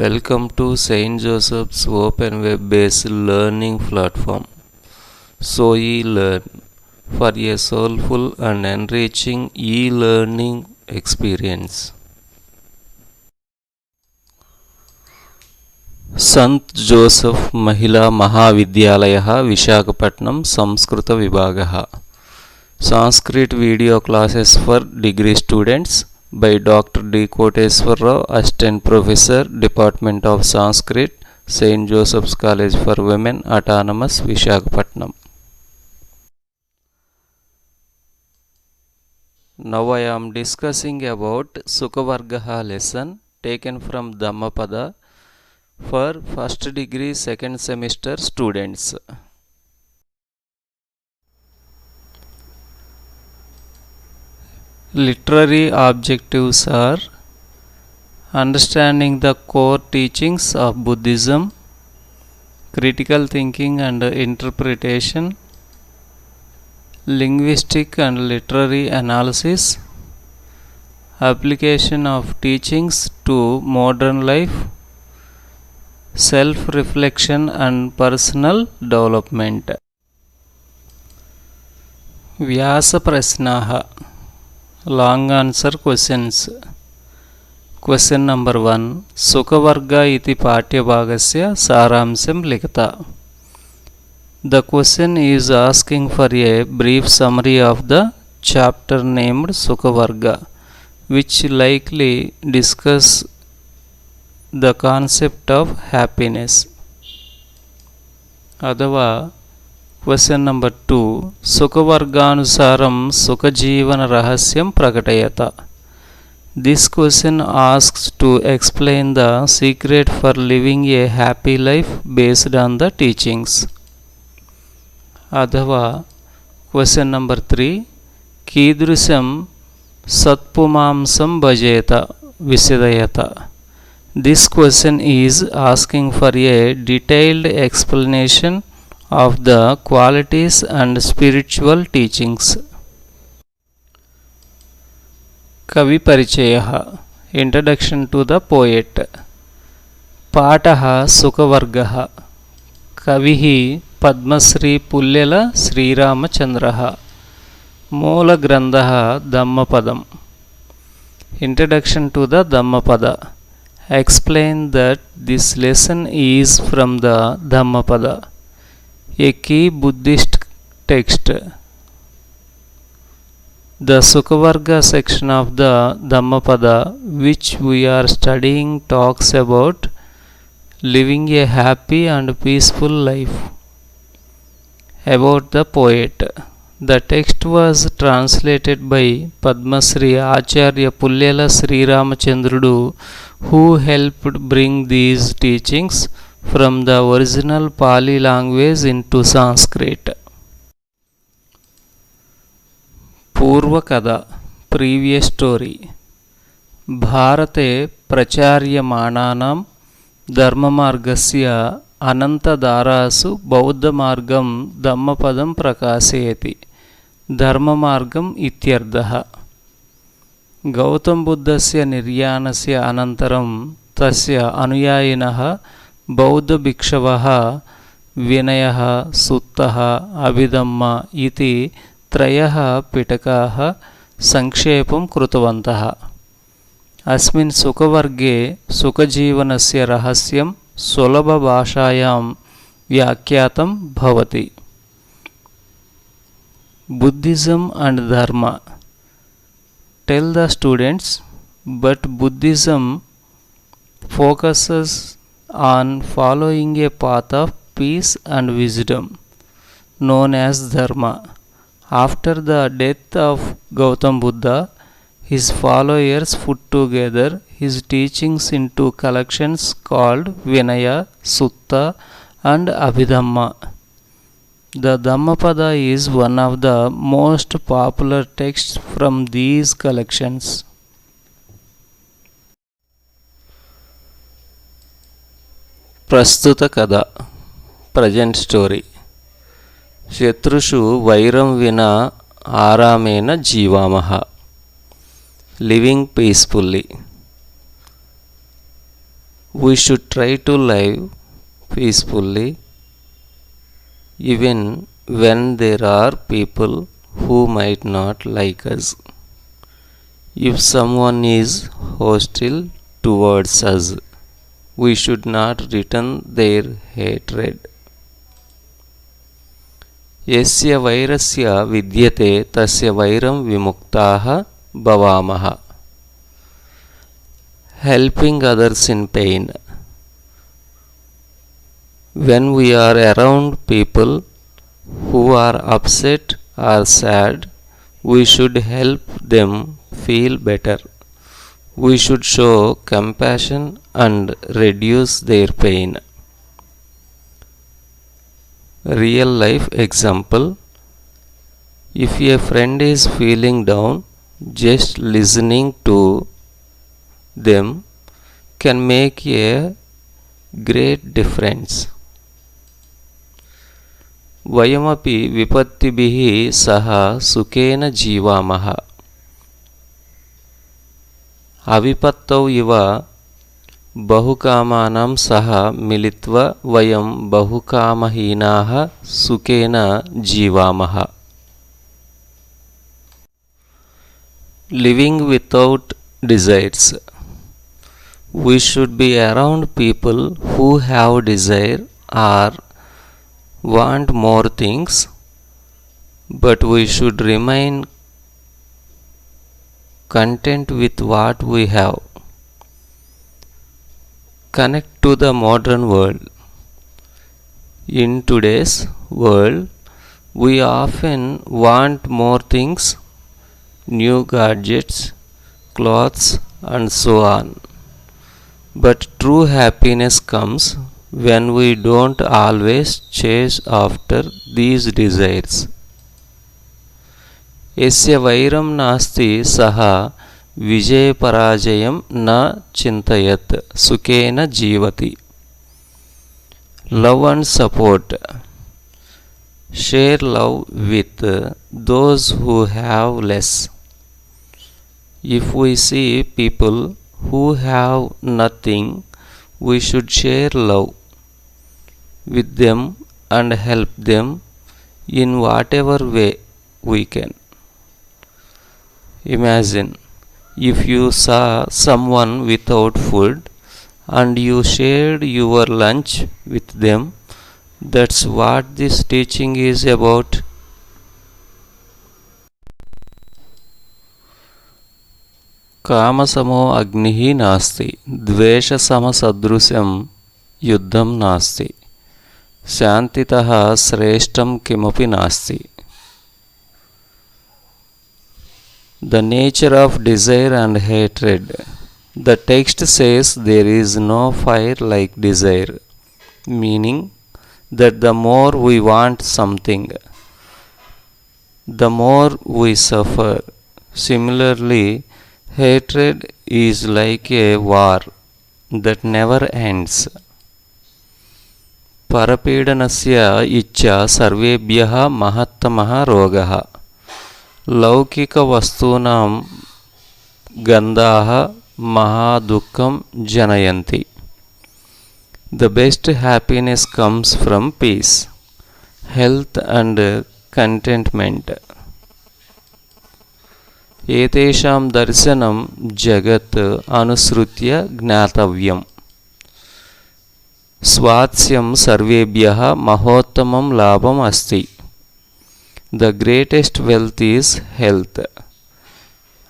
Welcome to St. Joseph's Open Web based learning platform. So e-learn for a soulful and enriching e-learning experience. Sant Joseph महिला महाविद्यालयः विशाखपट्टनम संस्कृत विभागः. Sanskrit video classes for degree students by Dr. D. Koteswar Rao, Assistant Professor, Department of Sanskrit, St. Joseph's College for Women, Autonomous, Visakhapatnam. Now I am discussing about Sukhavargaha lesson taken from Dhammapada for first degree second semester students. Literary objectives are understanding the core teachings of Buddhism, critical thinking and interpretation, linguistic and literary analysis, application of teachings to modern life, self-reflection and personal development. Vyasa Prasnaha. Long answer questions. Question number 1. Sukhavarga iti paఠ్యభాగస్య సారాంశం లిఖత. The question is asking for a brief summary of the chapter named Sukhavarga, which likely discuss the concept of happiness. అథవా question number 2. సుఖవర్గానుసారం సుఖజీవన రహస్యం ప్రకటయత. This question asks to explain the secret for living a happy life based on the teachings. అథవా question number 3. కీదృశం సత్పుమాంసం భజేత విశదయత. This question is asking for a detailed explanation of the qualities and spiritual teachings. Kavi Parichayah. Introduction to the poet. Pataha Sukhavargaha. Kavihi Padmasri Pullela Sri Ramachandraha. Moola Grandaha Dhammapadam. Introduction to the Dhammapada. Explain that this lesson is from the Dhammapada, a key Buddhist text. The Sukhavarga section of the Dhammapada, which we are studying, talks about living a happy and peaceful life. About the poet. The text was translated by Padmasri Acharya Pullela Sri Ramachandrudu, who helped bring these teachings from the original Pali language into Sanskrit. Purva Kada. Previous story. Bharate pracharyamananam dharmamargasya anantadarasu bauddhamargam dhammapadam prakasayati. Dharmamargam ityardaha. Gautam Buddhasya niryanasya anantaram tasya anuyayinaha బౌద్ధ భిక్షవః వినయః సుత్తః అభిధమ్మ ఇతి త్రయః పిటకాః సంక్షేపం కృతవంతః. అస్మిన్ సుఖవర్గే సుఖజీవనస్య రహస్యం సులభభాషాయాం వ్యాఖ్యాతం భవతి. Buddhism and ధర్మ. Tell the students but Buddhism focuses on following a path of peace and wisdom known as dharma. After the death of Gautam Buddha, his followers put together his teachings into collections called Vinaya, Sutta and Abhidhamma. The Dhammapada is one of the most popular texts from these collections. ప్రస్తుత కథ. Present story. శత్రుషు వైరం వినా ఆరామేన జీవామః. Living peacefully. We should try to live peacefully even when there are people who might not like us. If someone is hostile towards us, we should not return their hatred. यस्य वैरस्य विद्यते तस्य वैरं विमुक्ताः भवामः. Helping others in pain. When we are around people who are upset or sad, we should help them feel better. We should show compassion and reduce their pain. Real life example: if a friend is feeling down, just listening to them can make a great difference. वयमपि विपत्तिभिः सह सुखेन जीवामः. अविपत्तौ इव बहुकामानां सह मिलित्वा वयं बहुकामहीनाः सुखेन जीवामः. Living without desires. We should be around people who have desire or want more things, but we should remain content with what we have. Connect to the modern world. In today's world, we often want more things, new gadgets, clothes, and so on. But true happiness comes when we don't always chase after these desires. यस्य वैरं नास्ति सः विजयपराजयं न चिन्तयेत् सुखेन जीवति. Love and support. Share love with those who have less. If we see people who have nothing, we should share love with them and help them in whatever way we can. Imagine if you saw someone without food and you shared your lunch with them. That's what this teaching is about. कामसमो अग्निः नास्ति, द्वेषसमसदृशं युद्धं नास्ति, शान्तितः श्रेष्ठं किमपि नास्ति. The nature of desire and hatred. The text says there is no fire like desire, meaning that the more we want something, the more we suffer. Similarly, hatred is like a war that never ends. परपीडनस्य इच्छा सर्वेभ्यः महत्तमः रोगः. लौकिकवस्तूनां गन्धाः महादुःखं जनयन्ति. The best happiness comes from peace, health and contentment. एतेषां दर्शनं जगत् अनुसृत्य ज्ञातव्यम्. स्वास्थ्यं सर्वेभ्यः महोत्तमं लाभम् अस्ति. The greatest wealth is health,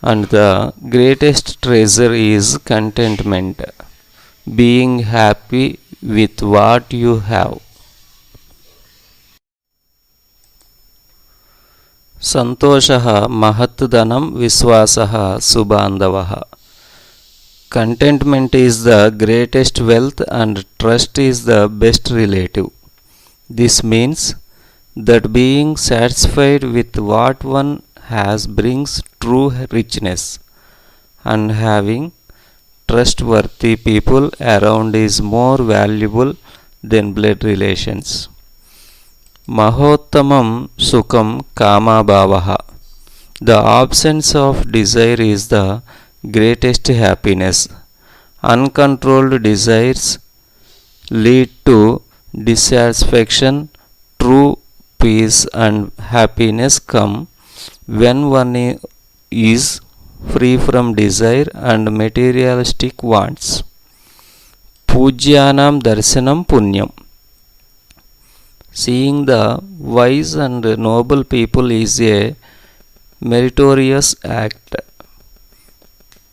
and the greatest treasure is contentment, being happy with what you have. संतोषः महत् धनं विश्वासः सुबान्धवः. Contentment is the greatest wealth and trust is the best relative. This means that being satisfied with what one has brings true richness, and having trustworthy people around is more valuable than blood relations. Mahottamam sukham kamabhavaha. The absence of desire is the greatest happiness, Uncontrolled desires lead to dissatisfaction. True peace and happiness come when one is free from desire and materialistic wants. Pujyanam darshanam punyam. Seeing the wise and noble people is a meritorious act.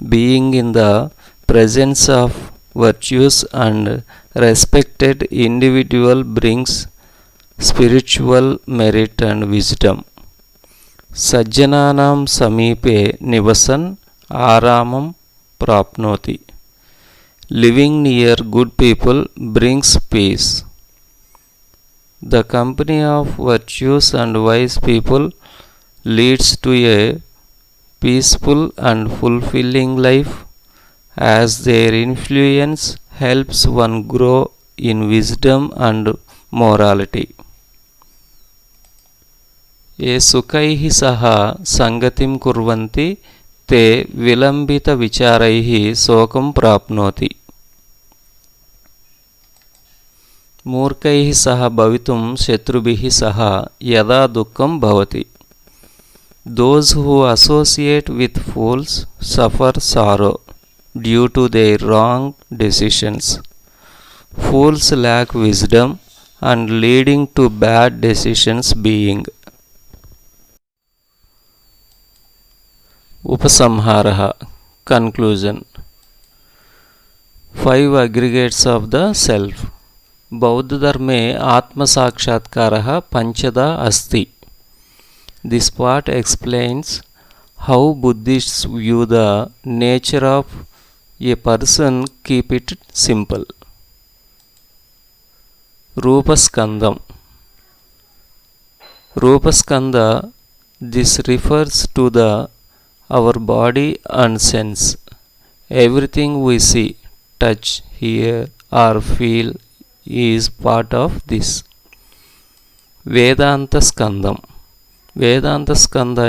Being in the presence of virtuous and respected individual brings spiritual merit and wisdom. Sajjananam samipe nivasan aramam prapnoti. Living near good people brings peace. The company of virtuous and wise people leads to a peaceful and fulfilling life, as their influence helps one grow in wisdom and morality. ये सुखैः सह संगतिं कुर्वन्ति ते विलम्बित विचारैः शोकं प्राप्नोति. मूर्खैः सह भवितुं शत्रुभिः सह यदा दुःखं भवति. Those who associate with fools suffer sorrow due to their wrong decisions. Fools lack wisdom and leading to bad decisions being. Upasamharaha, conclusion. 5 aggregates of the self. बौद्ध धर्मे आत्मसाक्षात्कारः पंचदा अस्ति. This part explains how Buddhists view the nature of a person. Keep it simple. Rupaskandam. Rupaskanda, this refers to our body and sense. Everything we see, touch, hear or feel is part of this. Vedanta Skandam. Vedanta Skanda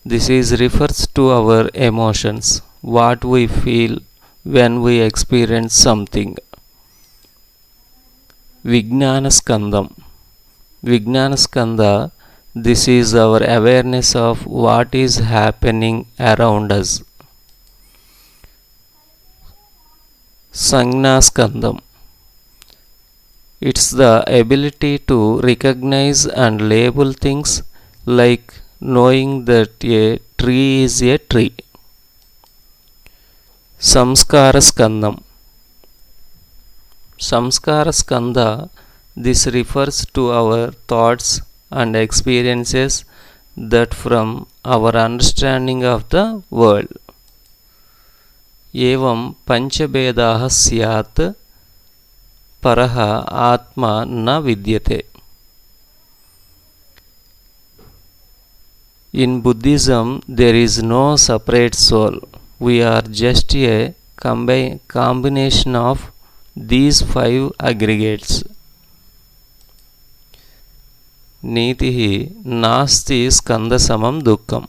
refers to our emotions, what we feel when we experience something. Vijnana Skandam. Vijnana Skanda, this is our awareness of what is happening around us. Sangna Skandam. It's the ability to recognize and label things, like knowing that a tree is a tree. Samskara Skandam. Samskara Skanda, this refers to our thoughts and experiences that from our understanding of the world. Evam panchabhedah syat paraha atma na vidyate. In Buddhism, there is no separate soul. We are just a combination of these 5 aggregates. Nitihi nasti skandasamam dukkam.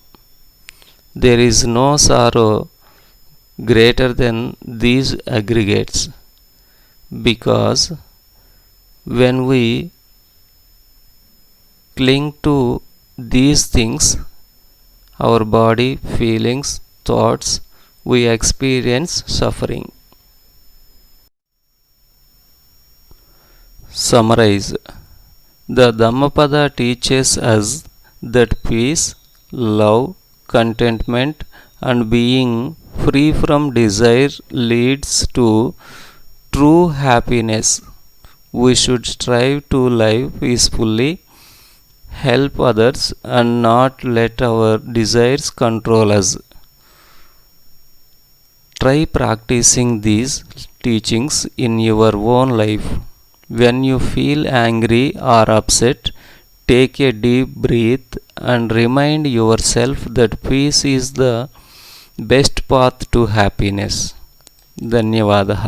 There is no sorrow greater than these aggregates, because when we cling to these things, our body, feelings, thoughts, we experience suffering. Summarize. The Dhammapada teaches us that peace, love, contentment and being free from desire leads to true happiness. We should strive to live peacefully, help others and not let our desires control us. Try practicing these teachings in your own life. When you feel angry or upset, take a deep breath and remind yourself that peace is the best path to happiness. ధన్యవాదः.